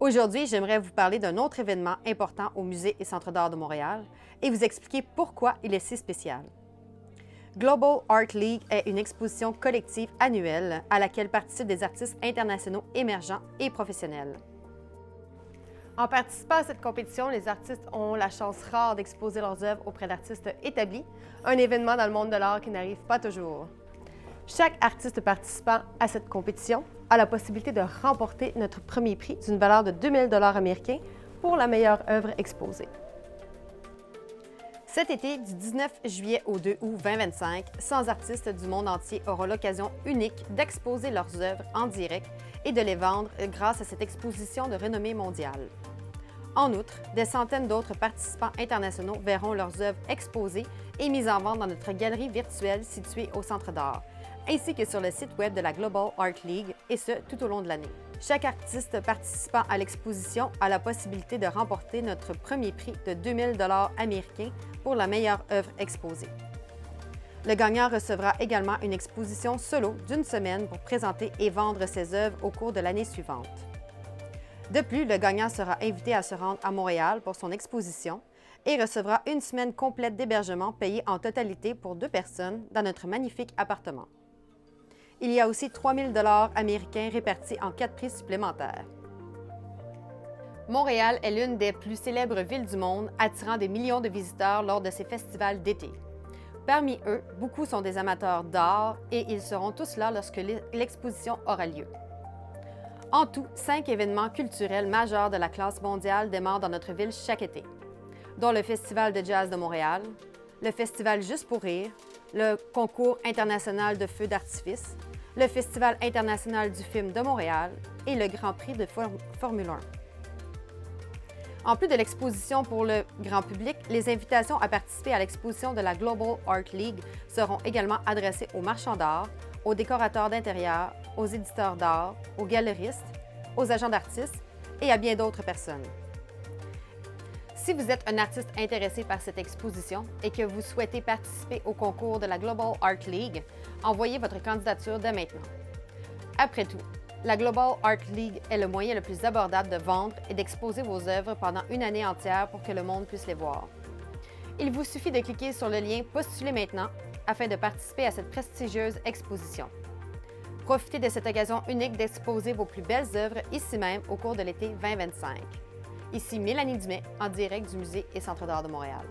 Aujourd'hui, j'aimerais vous parler d'un autre événement important au Musée et Centre d'art de Montréal et vous expliquer pourquoi il est si spécial. Global Art League est une exposition collective annuelle à laquelle participent des artistes internationaux émergents et professionnels. En participant à cette compétition, les artistes ont la chance rare d'exposer leurs œuvres auprès d'artistes établis, un événement dans le monde de l'art qui n'arrive pas toujours. Chaque artiste participant à cette compétition a la possibilité de remporter notre premier prix d'une valeur de 2000 $ américains pour la meilleure œuvre exposée. Cet été, du 19 juillet au 2 août 2025, 100 artistes du monde entier auront l'occasion unique d'exposer leurs œuvres en direct et de les vendre grâce à cette exposition de renommée mondiale. En outre, des centaines d'autres participants internationaux verront leurs œuvres exposées et mises en vente dans notre galerie virtuelle située au Centre d'art, ainsi que sur le site web de la Global Art League, et ce, tout au long de l'année. Chaque artiste participant à l'exposition a la possibilité de remporter notre premier prix de 2000 $ américains pour la meilleure œuvre exposée. Le gagnant recevra également une exposition solo d'une semaine pour présenter et vendre ses œuvres au cours de l'année suivante. De plus, le gagnant sera invité à se rendre à Montréal pour son exposition et recevra une semaine complète d'hébergement payée en totalité pour 2 personnes dans notre magnifique appartement. Il y a aussi 3000 $ américains répartis en 4 prix supplémentaires. Montréal est l'une des plus célèbres villes du monde, attirant des millions de visiteurs lors de ses festivals d'été. Parmi eux, beaucoup sont des amateurs d'art et ils seront tous là lorsque l'exposition aura lieu. En tout, 5 événements culturels majeurs de la classe mondiale démarrent dans notre ville chaque été, dont le Festival de jazz de Montréal, le Festival Juste pour rire, le Concours international de feux d'artifice, le Festival international du film de Montréal et le Grand Prix de Formule 1. En plus de l'exposition pour le grand public, les invitations à participer à l'exposition de la Global Art League seront également adressées aux marchands d'art, aux décorateurs d'intérieur, aux éditeurs d'art, aux galeristes, aux agents d'artistes et à bien d'autres personnes. Si vous êtes un artiste intéressé par cette exposition et que vous souhaitez participer au concours de la Global Art League, envoyez votre candidature dès maintenant. Après tout, la Global Art League est le moyen le plus abordable de vendre et d'exposer vos œuvres pendant une année entière pour que le monde puisse les voir. Il vous suffit de cliquer sur le lien « Postuler maintenant » afin de participer à cette prestigieuse exposition. Profitez de cette occasion unique d'exposer vos plus belles œuvres ici même au cours de l'été 2025. Ici Mélanie Dumais, en direct du Musée et Centre d'art de Montréal.